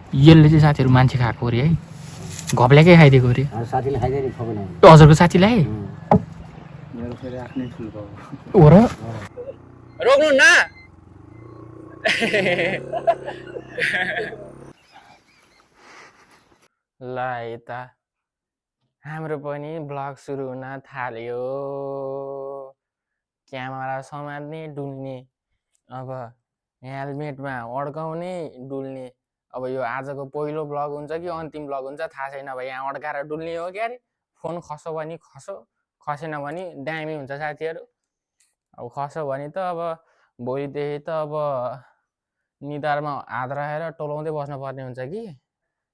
यसले चाहिँ साथीहरू मान्छे खाएको अरे है, घप्ल्याकै खाइदिएको अरे। साथीले खाइदिएर ठोकेन हजुरको साथीलाई मेरो फेरि आफ्नै फुल भयो हो र? रोक्नु न। ल यता हाम्रो पनि ब्लग सुरु हुन थाल्यो। क्यामेरा समात्ने डुल्ने, अब हेलमेटमा अड्काउने डुल्ने। अब यो आजको पहिलो ब्लग हुन्छ कि अन्तिम ब्लग हुन्छ थाहा छैन। अब यहाँ अड्काएर डुल्ने हो क्या अरे। फोन खस्यो भने खस्यो, खसेन भने दामी हुन्छ साथीहरू। अब खस्यो भने त अब भोलिदेखि त अब निधारमा हात राखेर टोलाउँदै बस्नुपर्ने हुन्छ कि।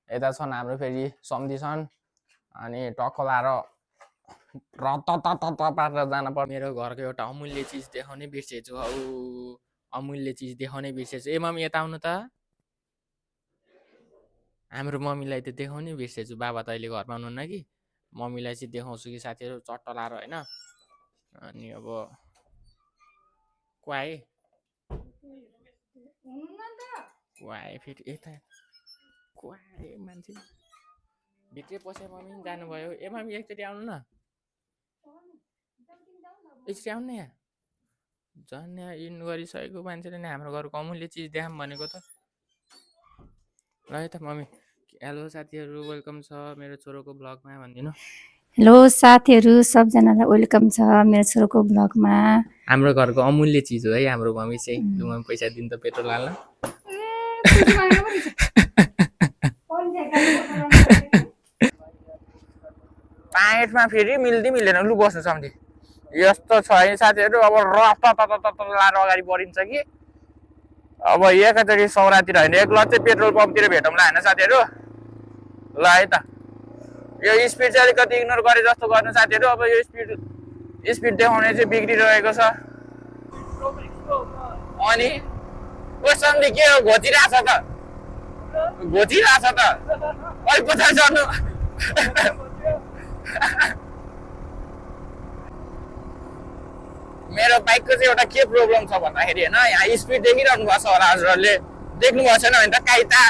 यता छन् हाम्रो फेरि सम्धी छन्, अनि टक्क लाएर रत्त पारेर जान पर्छ। मेरो घरको एउटा अमूल्य चिज देखाउनै बिर्सेछु हौ, अमूल्य चिज देखाउनै बिर्सेछु। ए मम्मी यता आउनु त। हाम्रो मम्मीलाई त देखाउनै बिर्सेछु। बाबा त अहिले घरमा हुनुहुन्न कि, मम्मीलाई चाहिँ देखाउँछु कि साथीहरू चट्ट लाएर होइन। अनि अब क्वाए फेरि यता क्वाए मान्छे भित्रै पसे। मम्मी पनि जानुभयो। ए मम्मी एकचोटि आउनु न, एकचोटि आउनु न। यहाँ झन् यहाँ इन गरिसकेको मान्छेले नि हाम्रो घरको अमूल्य चिज देखाऊँ भनेको त। ल है त मम्मी। हेलो साथीहरू, वेलकम छ मेरो छोरोको ब्लगमा भनिदिनु। हेलो साथीहरू, सबजनालाई वेलकम छ मेरो छोरोको ब्लगमा। हाम्रो घरको अमूल्य चिज हो है हाम्रो मम्मी चाहिँ। लुमा पैसा दिनु त पेट्रोल हाल्न। पाइटमा फेरि मिल्दै मिल्दैन। लु बस्नु सम्झे यस्तो छ है साथीहरू। अब रफ्ता त लाएर अगाडि बढिन्छ कि। अब एकैचोटि सौरातिर होइन, एक लट चाहिँ पेट्रोल पम्पतिर भेटौँला होइन साथीहरू। ल है त, यो स्पिड चाहिँ अलिकति इग्नोर गरे जस्तो गर्नु साथीहरू। अब यो स्पिड देखाउने चाहिँ बिग्रिरहेको छ। अनि ओ सम्झी के हो, घोचिरहेछ त, घोचिरहेछ त। अलिक पछाडि चढ्नु। मेरो बाइकको चाहिँ एउटा के प्रब्लम छ भन्दाखेरि होइन, यहाँ स्पिड देखिरहनु भएको छ होला हजुरहरूले। देख्नु भएको छैन भने त काइता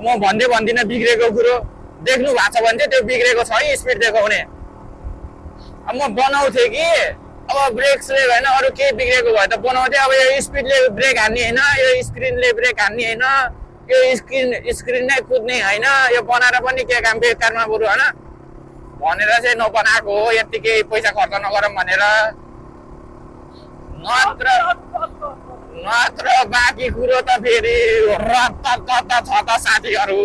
म भन्दिनँ बिग्रेको कुरो। देख्नु भएको छ भने चाहिँ त्यो बिग्रेको छ है स्पिड देखाउने। अब म बनाउँथेँ कि, अब ब्रेक्सले होइन अरू केही बिग्रेको भए त बनाउँथेँ। अब यो स्पिडले ब्रेक हान्ने होइन, यो स्क्रिनले ब्रेक हान्ने होइन, यो स्क्रिन नै कुद्ने होइन। यो बनाएर पनि के काम बेकारमा बरु होइन भनेर चाहिँ नबनाएको हो। यत्तिकै पैसा खर्च नगरौँ भनेर। नत्र बाँकी कुरो त फेरि रत्त छ त साथीहरू।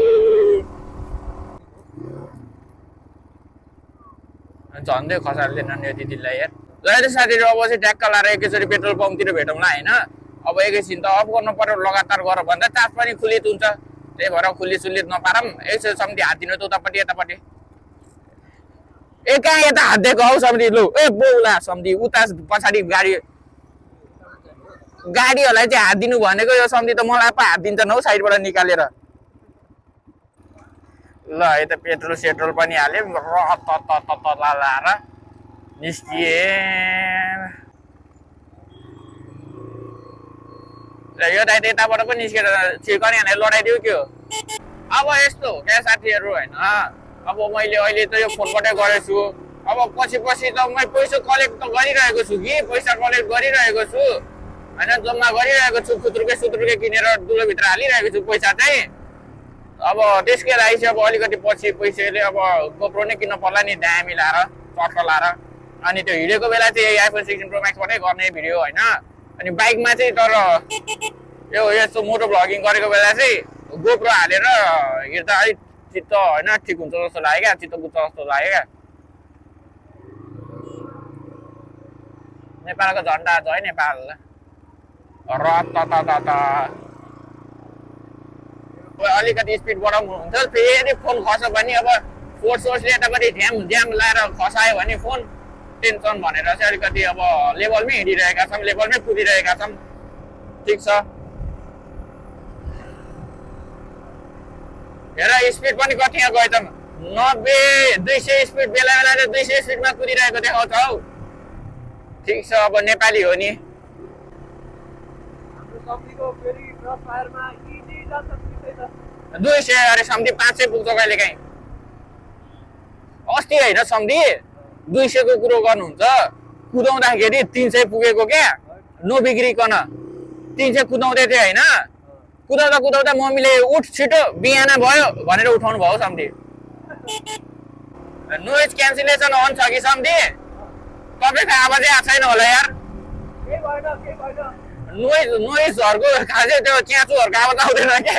झन्डै खसाल्दैन नि यो दिदीलाई यार। ल साथीहरू, अब चाहिँ ट्याक्क लाएर एकैचोटि पेट्रोल पम्पतिर भेटौँला होइन। अब एकैछिन त अफ गर्नु पर्यो, लगातार गर भन्दा चार्ज पनि खुलित हुन्छ। त्यही भएर खुलिसुलित नपारौँ। एकचोटि सम्झी हात दिनु त उतापट्टि यतापट्टि। ए कहाँ यता हात दिएको हौ सम्झी। लु ए बोला सम्झी, उता पछाडि गाडीहरूलाई चाहिँ हात दिनु भनेको। यो सम्झी त मलाई पो हात दिन्छन् हौ साइडबाट निकालेर। ल यता पेट्रोल सेट्रोल पनि हाल्यो, रत्त लाएर निस्किए। र यो दाइ त यताबाट पनि निस्केर छिर्कने हानेर लडाइदियो के हो। अब यस्तो हो क्या साथीहरू होइन। अब मैले अहिले त यो फोनबाटै गरेछु। अब पछि त मैले पैसा कलेक्ट त गरिरहेको छु कि, पैसा कलेक्ट गरिरहेको छु होइन, जम्मा गरिरहेको छु। सुत्रुके किनेर दुलोभित्र हालिरहेको छु पैसा चाहिँ। अब त्यसकै लागि चाहिँ अब अलिकति पछि पैसाले अब गोप्रो नै किन्न पर्ला नि, दामी लाएर चट्ट लाएर। अनि त्यो हिँडेको बेला चाहिँ आइफोन 16 प्रो म्याक्सबाटै गर्ने भिडियो होइन। अनि बाइकमा चाहिँ तर यो यस्तो मोटो भ्लगिङ गरेको बेला चाहिँ गोप्रो हालेर हिँड्दा अलिक चित्त होइन ठिक हुन्छ जस्तो लाग्यो क्या, चित्त बुझ्छ जस्तो लाग्यो क्या। नेपालको झन्डा छ है नेपाल। रत्त अलिकति स्पिड बढाउनु हुन्थ्यो। फेरि फोन खस्यो भने अब फोर्सले यतापट्टि ड्याम लाएर खसायो भने फोन टेन्सन भनेर चाहिँ अलिकति अब लेभलमै हिँडिरहेका छौँ, लेभलमै कुदिरहेका छौँ। ठिक छ। हेर स्पिड पनि कति यहाँ गयो त, 90-200 स्पिड बेला चाहिँ 200 स्पिडमा कुदिरहेको देखाउँछ हौ। ठिक छ, अब नेपाली हो नि। 200 अरे सम्धि 500 पुग्छ कहिले काहीँ अस्ति होइन सम्धि 200 को कुरो गर्नुहुन्छ कुदाउँदाखेरि 300 पुगेको क्या नबिग्रिकन 300 कुदाउँदै थियो होइन कुदाउँदा कुदाउँदा मम्मीले उठ छिटो बिहान भयो भनेर उठाउनु भयो सम्धि नोइज क्यान्सलेसन अन छ कि सम्धि तपाईँको आवाजै आएको छैन होला यार नोइजहरूको खासै त्यो च्याचुहरूको आवाज आउँदैन के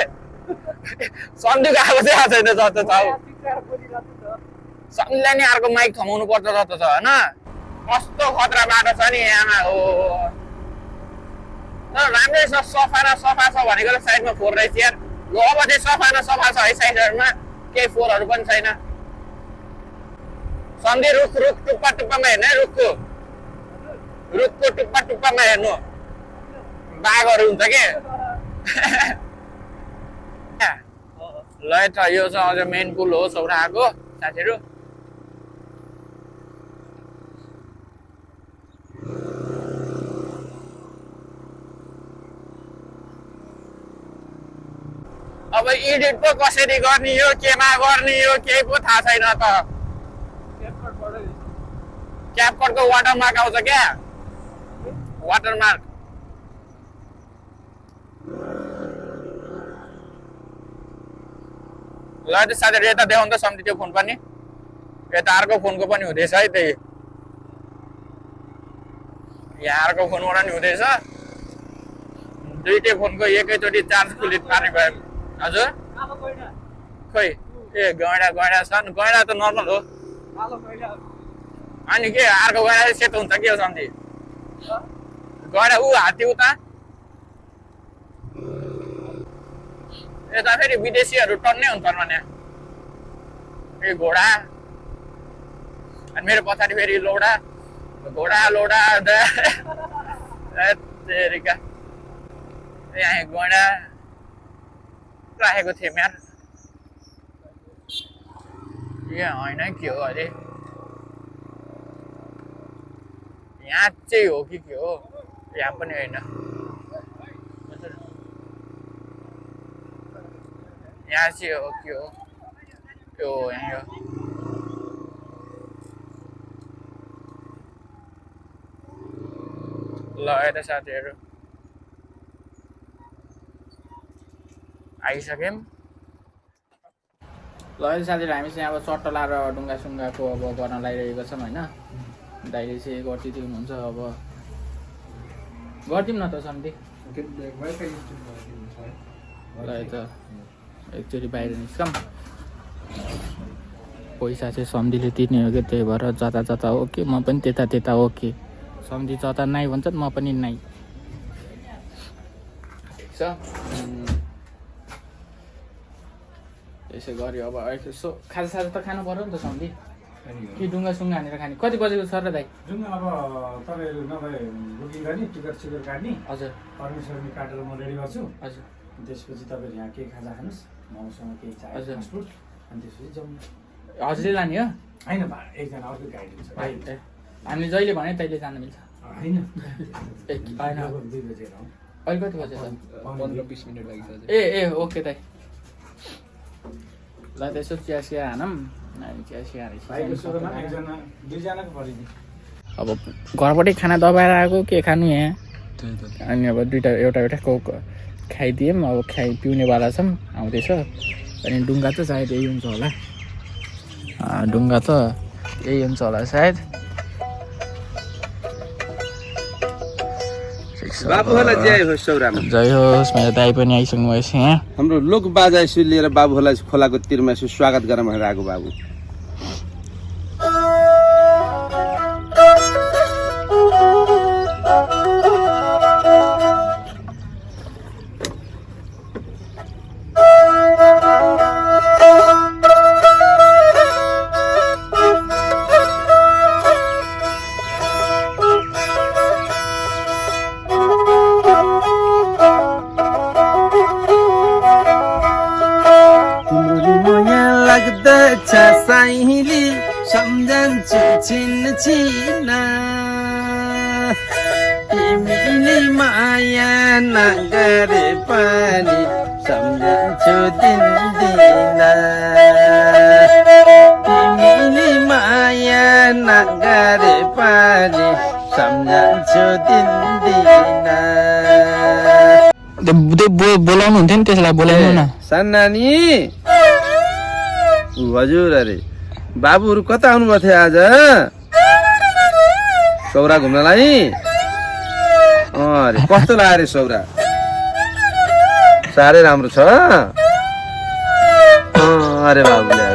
सम्धीको आवाजै आएको छैन जस्तो छ सम्धीलाई नि अर्को माइक थमाउनु पर्छ जस्तो छ होइन कस्तो खतरा बाटो छ नि यहाँ हो तर राम्रै छ सफा र सफा छ भनेको साइडमा फोहोर रहेछ यार ल अब चाहिँ सफा न सफा छ है साइडहरूमा केही फोहोरहरू पनि छैन सम्धि रुख टुप्पा टुप्पामा हेर्नु है रुखको टुप्पा टुप्पामा हेर्नु बाघहरू हुन्छ के ल त यो चाहिँ अझ मेन पुल हो सौराहाको साथीहरू अब एडिट पो कसरी गर्ने हो केमा गर्ने हो केही पो थाहा छैन त क्यापकटको वाटरमार्क आउँछ क्या वाटरमार्क ल त्यो साथीहरू यता देखाउनु त सम्धि त्यो फोन पनि यता अर्को फोनको पनि हुँदैछ है त्यही यहाँ अर्को फोनबाट नि हुँदैछ दुईटै फोनको एकैचोटि चार्ज फुल पार्ने भयो हजुर खोइ ए गैँडा छ नि गैँडा त नर्मल हो अनि के अर्को गैँडा सेट हुन्छ के हो सम्धि गैँडा ऊ हात्ती उता यता फेरि विदेशीहरू टन्नै हुन्छन् भने ए घोडा अनि मेरो पछाडि फेरि लौडा लोडा तेरिका यहाँ गैँडा राखेको थिएँ यार यहाँ होइन के हो अरे यहाँ चाहिँ हो कि के हो यहाँ पनि होइन यहाँ चाहिँ हो के हो त्यो यहाँ हो ल यता साथीहरू आइसक्यौँ ल साथीहरू हामी चाहिँ अब चट्टला र ढुङ्गा सुङ्गाको अब गर्न लागिरहेको छौँ होइन दाइले चाहिँ गरिदिँदै हुनुहुन्छ अब गरिदिउँ न त सम्धि ल यता एकचोटि बाहिर निस्कौँ पैसा चाहिँ सम्धीले तिर्ने हो कि त्यही भएर जता जता हो कि म पनि त्यता हो कि सम्धि जता नाइ भन्छ म पनि नाइ ठिक छ यसो गऱ्यो अब यसो खाजासाजा त खानु पर्यो नि त सम्धि कि ढुङ्गा सुङ्गा हानेर खाने कति बजेको छ र दाइ जुन अब तपाईँहरू नभए बुकिङ गर्ने टिकट सिकट काट्ने हजुर परमिसन काटेर म रेडी गर्छु हजुर त्यसपछि तपाईँहरू यहाँ केही खाजा खानुहोस् मसँग केही चाहियो फास्टफुड अनि त्यसपछि जाउँ हजुरले लाने हो होइन एकजना अर्को गाइड हुन्छ हामीले जहिले भने तैँले जानु मिल्छ होइन होइन 2 बजेर हो अहिले कति बजे छ 15-20 मिनट लागि ए ओके दाइ ल त्यसो चिया हानौँ चिया अब घरबाटै खाना दबाएर आएको के खानु यहाँ अनि अब एउटा कोक खाइदियौँ अब पिउनेवाला छौँ आउँदैछ अनि ढुङ्गा त सायद यही हुन्छ होला ढुङ्गा त यही हुन्छ होला सायद जय होस् मेरो दाइ पनि आइसक्नु भएछ यहाँ हाम्रो लोक बाजा यसो लिएर बाबुलाई खोलाको तिरमा यसो स्वागत गरौँ भनेर आएको बाबु सम्झन्छु छिन तिमीले माया नगरे पनि सम्झन्छु दिन्दिन तिमीले माया नगरे पनि सम्झन्छु दिन्दिन बोलाउनु हुन्थ्यो नि त्यसलाई बोलाउनु न सान्नानी हजुर अरे बाबुहरू कता आउनुभएको थियो आज सौरा घुम्नलाई अरे कस्तो लाग्यो अरे सौरा साह्रै राम्रो छ अरे बाबुले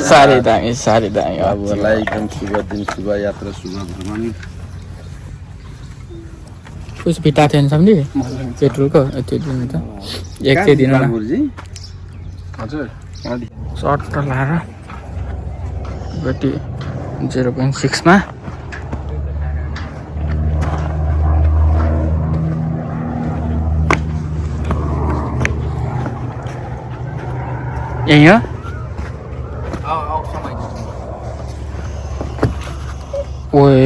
साह्रै दामी बाबुहरूलाई एकदम शुभ दिन शुभ यात्रा शुभ भ्रमण कुछ भिटा थिएन सम्झि पेट्रोलको त्यो दिनु त एक चाहिँ दिनु न हजुर सर्ट त लाएर गति 0.6 मा यही हो ओए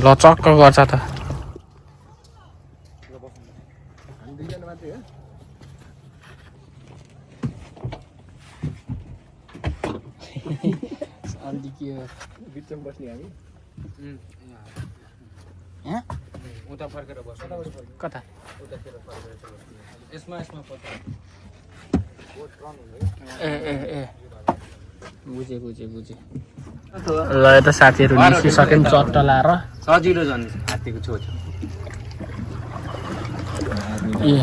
लचक्क गर्छ त कता ए बुझे ल यता साथीहरू निस्किसक्यौँ चट्ट लाएर सजिलो झन् हात्तीको छेउ ए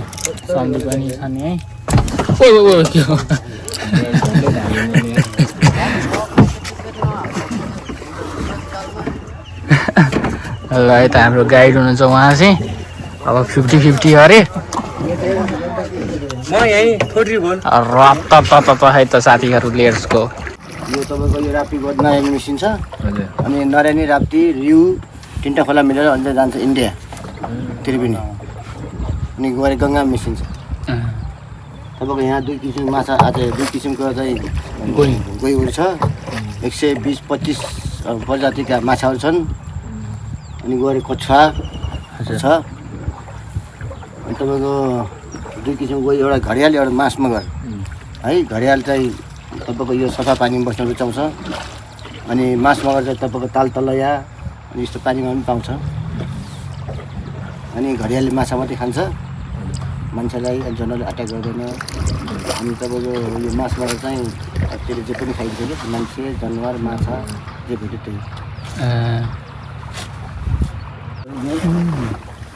सन्धि पनि छ नि है ओ के हो ल यता हाम्रो गाइड हुनुहुन्छ उहाँ चाहिँ अब 50-50 अरे म यही थोड्री बोल रत्त है त साथीहरू लेट्सको यो तपाईँको यो राप्ती गोद नयाँ मिसिन छ अनि नरायणी राप्ती रिउ तिनवटा खोला मिलेर अन्त जान्छ इन्डिया त्रिवेणी अनि गएर गङ्गा मिसिन छ तपाईँको यहाँ 2 किसिम माछा आज 2 किसिमको चाहिँ गोहीहरू छ 120-25 प्रजातिका माछाहरू छन् अनि गएर कछुवा छ अनि तपाईँको 2 किसिमको गोही एउटा घडियाल एउटा मास मगर है घडियाल चाहिँ तपाईँको यो सफा पानीमा बस्न रुचाउँछ अनि मास मगर चाहिँ तपाईँको ताल तलैया अनि यस्तो पानीमा पनि पाउँछ अनि घडियालले माछा मात्रै खान्छ मान्छेलाई जनावरले अट्याक गर्दैन अनि तपाईँको यो मास मगर चाहिँ त्यसले जे पनि खाइन्छ कि मान्छे जनावर माछा जे भेट्यो त्यही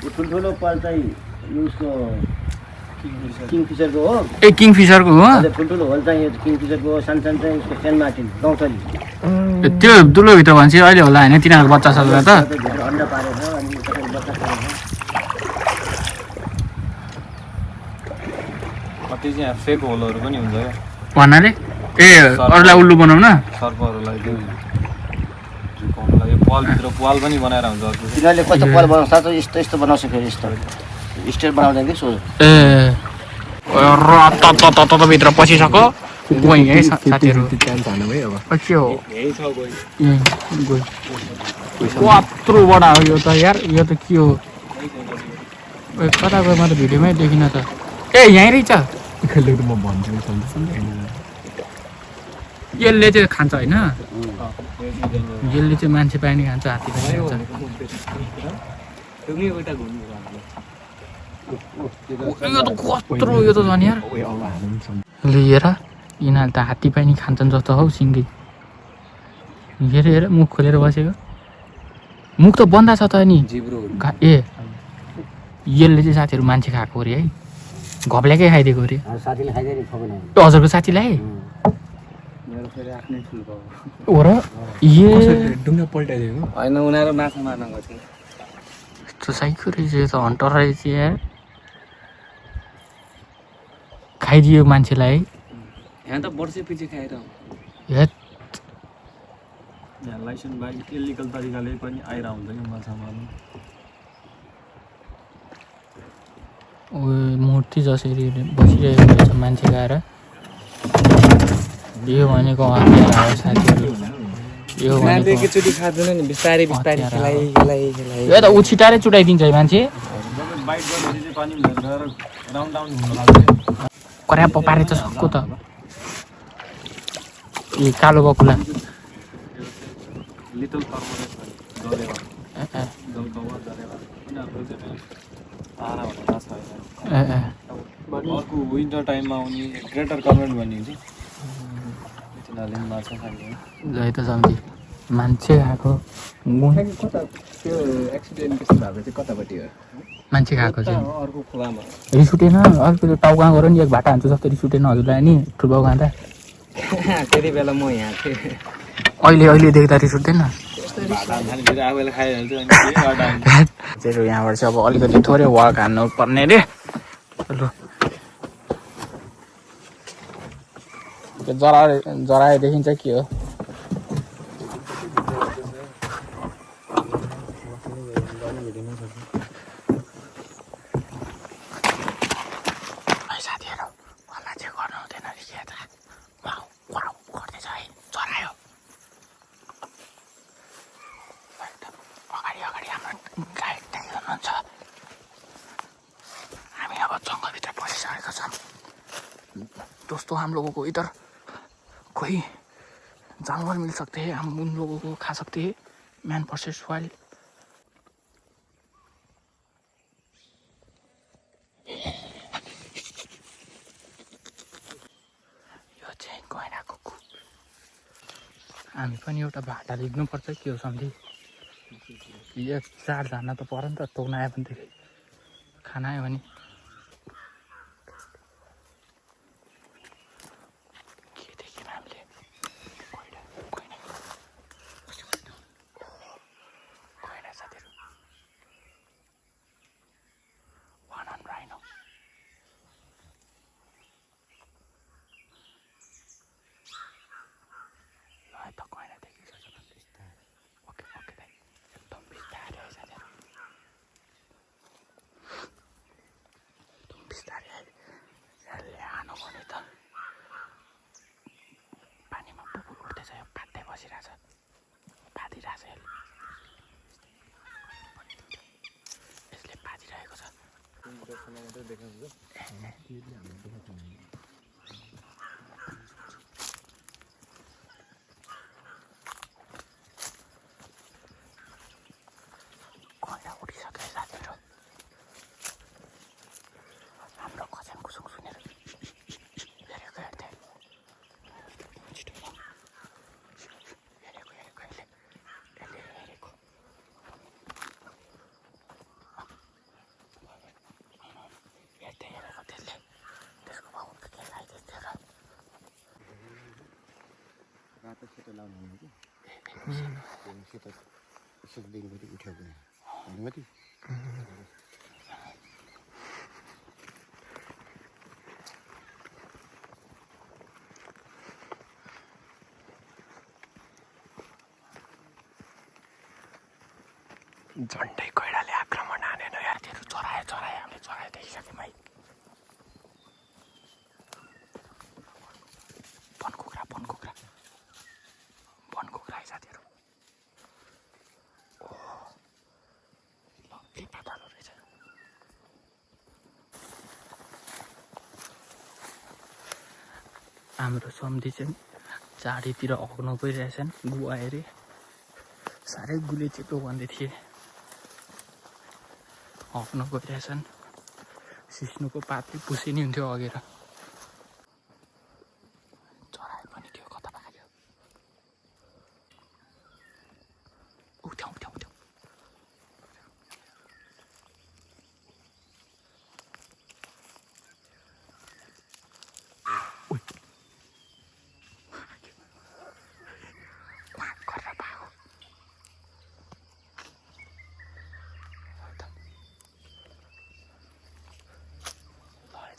यो ठुल्ठुलो पाल चाहिँ उसको किङफिसरको हो ए किङफिसरको हो ठुल्ठुलो होल चाहिँ यो किङफिसरको सानो सानो चाहिँ उसको सेन्ट मार्टिन गौँथली त्यो दुलोभित्र भन्छ अहिले होला होइन तिनीहरूको बच्चा सल्दा त अन्डा पारेर अनि बच्चा पारेर कति चाहिँ फेक होलहरू पनि हुन्छ क्या भन्नाले ए अरूलाई उल्लु बनाउन सर्पहरूलाई त्यो झुकाउनलाई यो पालभित्र पाल पनि बनाएर हुन्छ तिनीहरूले कस्तो पाल बनाउँछ त यस्तो यस्तो बनाउँछ फेरि यस्तो स्टेट बनाउँदैन कि सोझो ए त भित्र पसिसक्यो गई है साथीहरू के हो कत्रो बडा हो यो त यार यो त के हो कता गयो म त भिडियोमै देखिन त ए यहीँ रहेछ यसले चाहिँ खान्छ होइन यसले चाहिँ मान्छे पानी खान्छ हात्ती पानी खान्छ यो त कत्रो यो त झन् यार लिएर यिनीहरू त हात्ती पानी खान्छन् जस्तो हौ सिङ्गी हेर मुख खोलेर बसेको मुख त बन्दा छ त नि ए यसले चाहिँ साथीहरू मान्छे खाएको अरे है घप्ल्याकै खाइदिएको अरे साथीले खाइदियो नि हजुरको साथीलाई हो र ए ढुङ्गा पल्टाइदिएको होइन उनीहरू माछा मार्न गएको यस्तो साइको रहेछ यो त हन्टर रहेछ यार खाइदियो मान्छेलाई यहाँ त वर्षै पछि खाएर यहाँ लाइसेन्स बाइक इलिगल तरिकाले पनि आइरह हुन्छ कि माछा मार्नु मूर्ति जसरी बसिरहेको रहेछ मान्छे गएर यो भनेको हतियार हो साथीहरू यो भनेको एकैचोटि खाँदैन नि बिस्तारै बिस्तारै यो त उछिटारै चुटाइदिन्छ है मान्छे बाइट गरेपछि चाहिँ पानी गएर राउन्ड राउन्ड हुन लाग्छ कर्या पपारे त सक्को त ए कालो बकुला लिटल कर्मोरेट जलेवा जलकौवा जलेवा यिनीहरू चाहिँ तारा भनेर माछा होइन अर्को विन्टर टाइममा आउने ग्रेटर कर्मोरेट भन्ने हुन्छ तिनीहरूले पनि माछा खान्छ ल त सम्झी मान्छे खाएको त्यो एक्सिडेन्ट त्यस्तो भएको चाहिँ कतापट्टि हो मान्छे खाएको चाहिँ अर्को खोलामा रिस उठेन अर्को टाउका गएर नि एक भाटा हान्छु जस्तो रिस उठेन हजुरलाई नि ठुलो खाँदा त्यति बेला म यहाँ थिएँ अहिले देख्दा रिस उठ्दैन फेरि आफैले खाइहाल्छ अनि के गर्दा हुन्छ चाहिँ यहाँबाट चाहिँ अब अलिकति थोरै वाक हान्नु पर्ने रे ल जराएदेखि चाहिँ के हो साथीहरू होला चाहिँ गर्नु हुँदैन रहेछ त गर्दैछ है जरायो अगाडि हाम्रो गाइड त्यही हुनुहुन्छ हामी अब जङ्गलभित्र पसिसकेका छौँ दोस्तों हम लोगों को इधर कोई जानवर मिल सकते हैं हम उन लोगों को खा सकते हैं मैन वर्सेस वाइल्ड यो चाहिँ गैँडाको कुप हामी पनि एउटा भाटा लिनुपर्छ के हो सम्झी यो 4 जना त पर नि त तोक्न आयो भनेदेखि खाना आयो भने पानीमा बुबुल उठ्दैछ यो पात्दै बसिरहेछ भादिरहेछ यसले भादिरहेको छ गैँडा उठिसक्यो साथीहरू हाम्रो खजान कुसुङ सुनेर हेरेको हेर्दै रातो सेतो लाउनु हुने कि सेतो सेतोदेखि उठ्यो भने माथि झन्डै गैँडाले आक्रमण हानेन यारहरू चरायो हामीले चरायो देखिसक्यौँ है वन कुखुरा है साथीहरू लभली पातलो रहेछ हाम्रो सम्धी चाहिँ झाडीतिर हग्न गइरहेछन् गुवा हेरे साह्रै गुले चेप्लो भन्दै थिए हग्न गइरहेछन् सिस्नुको पातले पुसिनी हुन्थ्यो हगेर चरायो पनि थियो कता भाग्यो उठ्याउ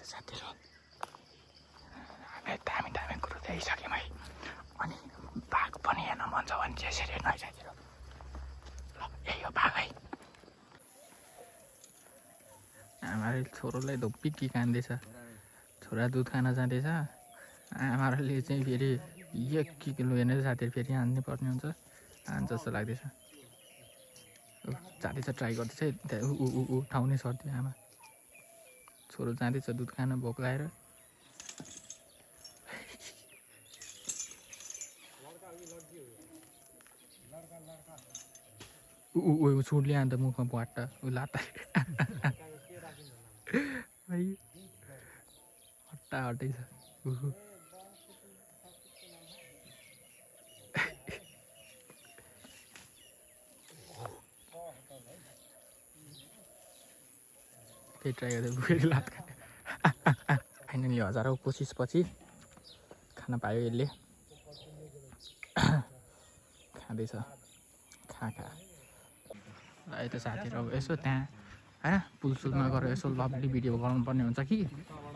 साथीहरू हामी दामी कुरो देखिसक्यौँ है अनि बाघ पनि हेर्न मन छ भने चाहिँ यसरी हेर्नु है साथीहरू ल यही हो बाघ है आमाले छोरोलाई धोप्पी कान्दैछ छोरा दुध खान जाँदैछ आमाले चाहिँ फेरि 1 किलो हेर्ने साथीहरू फेरि हान्नै पर्ने हुन्छ हान्छ जस्तो लाग्दैछ जाँदैछ ट्राई गर्दैछ ऊ ठाउँ नै सर्दियो आमा छोरो जाँदैछ दुध खान भोक लागेर ऊ सुटले अन्त मुखमा भट्टा ऊ लाता हट्टा हट्टै छ फेरि ट्राई गर्दै फेरि लात खायो फाइनली हजारौँ कोसिसपछि खान पायो यसले खाँदैछ खा ल यता साथीहरू यसो त्यहाँ होइन पुलसुलमा गएर यसो लभली भिडियो गराउनु पर्ने हुन्छ कि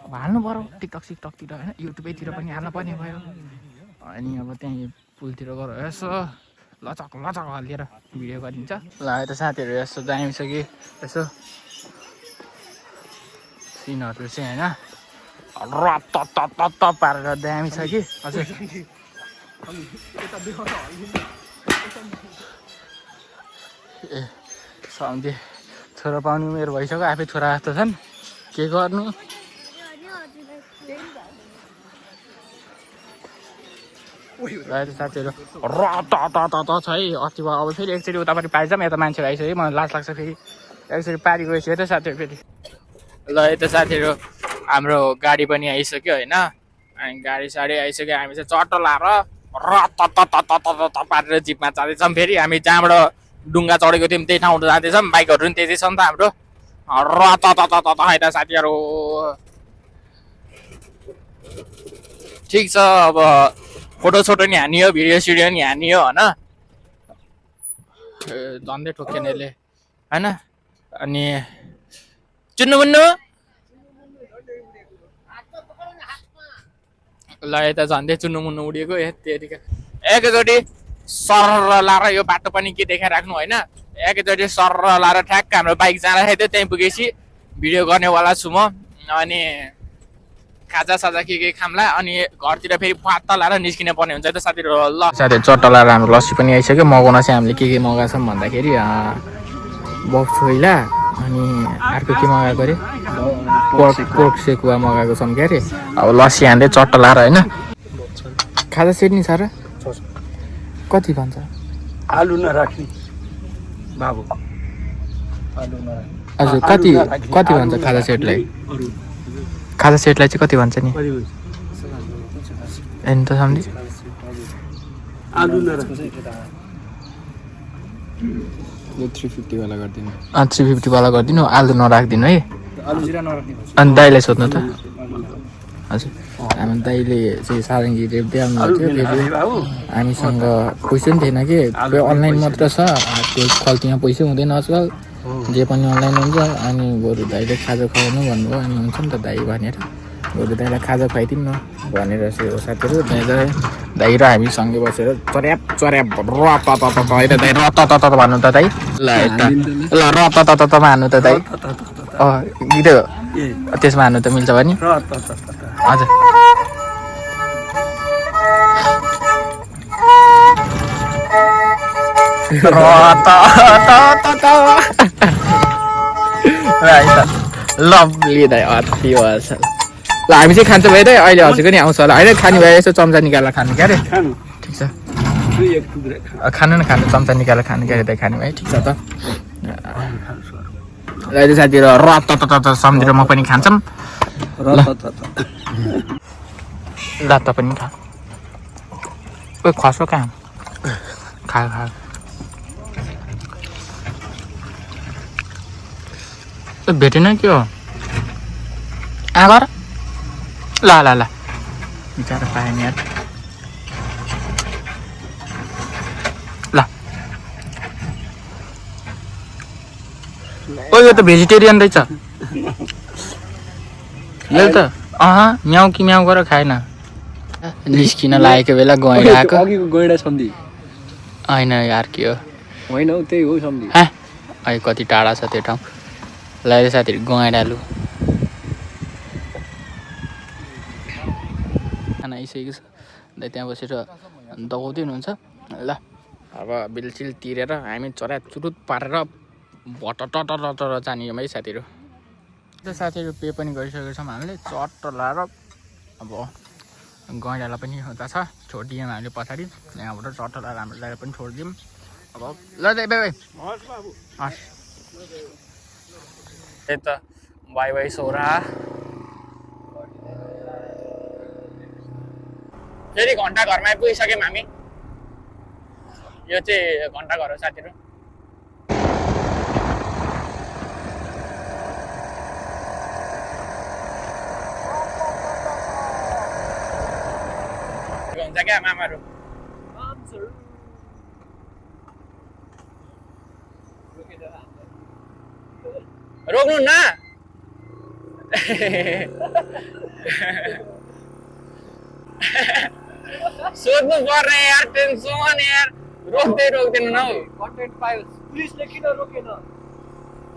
अब हाल्नु पऱ्यो टिकटक सिकटकतिर होइन युट्युबैतिर पनि हाल्नु पर्ने भयो अनि अब त्यहीँ पुलतिर गएर यसो लचक लचक हालिदिएर भिडियो गरिन्छ ल यता साथीहरू यसो दामी छ कि यसो सिनहरू चाहिँ होइन रत्त पारेर दामी छ कि हजुर ए सम्झे छोरा पाउने उमेर भइसक्यो आफै छोरा जस्तो छन् के गर्नु साथीहरू रत्त छ है अस्ति भयो अब फेरि एकचोटि उतापट्टि पाइजाम यता मान्छेहरू आइसक्यो मलाई लाज लाग्छ फेरि एकचोटि पारी गइसक्यो त साथीहरू फेरि ल यता साथीहरू हाम्रो गाडी पनि आइसक्यो होइन अनि गाडी साडी आइसक्यो हामी चाहिँ चट्ट लाएर रत्त पारेर जिपमा जाँदैछौँ फेरि हामी जहाँबाट डुङ्गा चढेको थियौँ त्यही ठाउँ जाँदैछौँ बाइकहरू पनि त्यति छ नि त हाम्रो रत्त यता साथीहरू ठिक छ अब फोटो सोटो नि हानियो भिडियो सिडियो नि हानियो होइन झन्डै ठोक्केन यसले होइन अनि चुन्नु मुन्नु ल यता झन्डै चुन्नु मुन्नु उडेको त्यतिका एकैचोटि सर लाएर यो बाटो पनि के देखाइराख्नु होइन एकैचोटि सर लाएर ठ्याक्क हाम्रो बाइक जाँदाखेरि थियो त्यहीँ पुगेपछि भिडियो गर्नेवाला छु म अनि खाजा साजा के खाम्ला अनि घरतिर फेरि फात लाएर निस्किने पर्ने हुन्छ त साथीहरू ल साथीहरू चट्टा लाएर हाम्रो लस्सी पनि आइसक्यो मगाउन चाहिँ हामीले के मगाएको छौँ भन्दाखेरि बक्स छोइला अनि अर्को के मगाएको अरे पोर्क सेकुवा मगाएको छौँ क्या अरे अब लस्सी हान्दै चट्टा लाएर होइन खाजा सेट नि छ र कति भन्छ आलु नराख्ने बाबु आलु नराख्ने हजुर कति भन्छ खाजा सेटलाई खाजा सेटलाई चाहिँ कति भन्छ नि हेर्नु त सम्झि आलु नराख्ने 350 वाला गरिदिनु 350 वाला गरिदिनु आलु नराखिदिनु है आलु जिरा नराख्ने अनि दाइलाई सोध्नु त हजुर हाम्रो दाइले चाहिँ सारङ्गी रेप्दै आउनुहुन्थ्यो फेरि हामीसँग पैसा पनि थिएन कि अनलाइन मात्र छ त्यो खल्तीमा पैसा हुँदैन आजकल जे पनि अनलाइन हुन्छ अनि बरु दाइले खाजा खुवाउनु भन्नुभयो अनि हुन्छ नि त दाइ भनेर बरु दाइलाई खाजा खुवाइदिउँ न भनेर चाहिँ साथीहरू दाइ र हामी सँगै बसेर चर्याप होइन दाइ रत्त भन्नु त दाइ ल यता ल रत्तमा हान्नु त दाइ गीतै हो त्यसमा हान्नु त मिल्छ भने हजुर लभली दाइ अति भएछ ल हामी चाहिँ खान्छ भयो दाइ अहिले हजुरको नि आउँछ होला होइन खाने भयो यसो चम्चा निकालेर खानु क्या अरे ठिक छ खानु न खानु चम्चा निकालेर खानु क्या अरे दाइ खाने भयो ठिक छ त अहिले साथीहरू रत्त सम्झेर म पनि खान्छौँ ल त पनि खा ओ खस्रो कहाँ खा भेटेन के हो आगर ल बिचारा पाएन यार ल ओ यो त भेजिटेरियन रहेछ यो त म्याउ कि म्याउ गरेर खाएन निस्किन लागेको बेला गैँडा आएको अघिको गैँडा सम्धि होइन यार के हो होइन हौ त्यही हो सम्धि अहिले कति टाढा छ त्यो ठाउँ ल साथीहरू गैँडा लु खाना आइसकेको छ अन्त त्यहाँ बसेर दबाउँदै हुनुहुन्छ ल अब बिलसिल तिरेर हामी चरा चुरुत पारेर भटटर जाने है साथीहरू। त्यो साथीहरू पे पनि गरिसकेको छौँ हामीले। चट्ट लाएर अब गैँडालाई पनि उता छ छोडिदियौँ हामीले पछाडि। यहाँबाट चट्ट लाएर हाम्रो ल्याएर पनि छोडिदियौँ। अब ल बाई बाई हस्। त्यही त बाई बाई सौरा। फेरि घन्टा घरमा आइपुगिसक्यौँ हामी। यो चाहिँ घन्टा घर हो साथीहरू। हुन्छ क्या मामाहरू। रोक्नु न सोध्नु पर्ने यार टेन्सन यार रोक्दैन न हौ। कन्टेन्ट पायो पुलिसले किन रोकेन?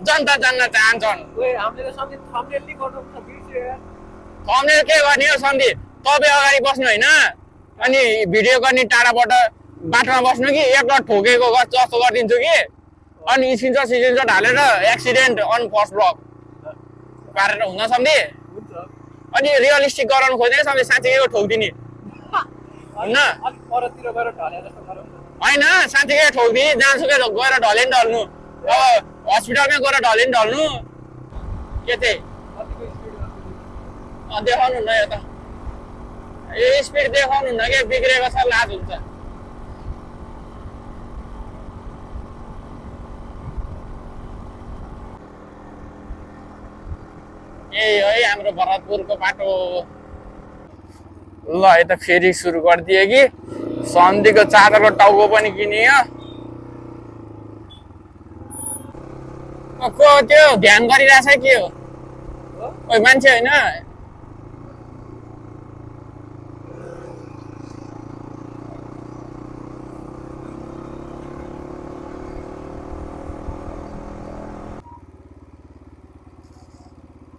जनता जान्न चाहन्छन्। हामीले त सबै थम्बनेल नि गर्नु छ बिर्स्यो यार। थम्बनेल के गर्ने हो सन्धि? तपाईँ अगाडि बस्नु होइन अनि भिडियो गर्ने टाढाबाट बाटोमा बस्नु कि एक लट ठोकेको जस्तो गरिदिन्छु कि अनि स्क्रिनसट हालेर एक्सिडेन्ट अन फर्स्ट ब्लक पारेर हुन सन्धि। अनि रियलिस्टिक गराउनु खोज्दैन सन्धि साँच्चीकै ठोकिदिने हुन्न होइन साँच्चीकै ठोकिदिने। जहाँसुकै गएर ढले नि ढल्नु। अब हस्पिटलमै गएर ढले नि ढल्नु के चाहिँ देखाउनु न यो त यो स्पिड देखाउनु न के बिग्रेको छ लाज हुन्छ। यही है हाम्रो भरतपुरको बाटो। ल है त फेरि सुरु गरिदिए कि सन्धिको चादरको टाउको पनि किनियो। को त्यो ध्यान गरिरहेछ के हो? ओइ मान्छे होइन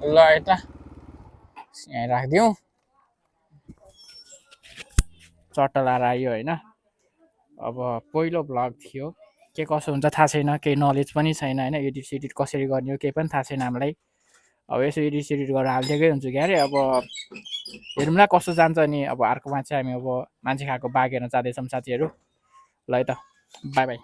ल है त यहाँ राखिदिउँ। चट्ट लाएर आयो होइन। अब पहिलो भ्लग थियो के कसो हुन्छ थाहा छैन। केही नलेज पनि छैन होइन। एडिट सेडिट कसरी गर्ने हो केही पनि थाहा छैन हामीलाई। अब यसो एडिट सेडिट गरेर हालिदिएकै हुन्छु क्या अरे। अब हेरौँला कस्तो जान्छ नि। अब अर्कोमा चाहिँ हामी अब मान्छे खाएको बाघ हेर्न जाँदैछौँ साथीहरू। ल है त बाई बाई।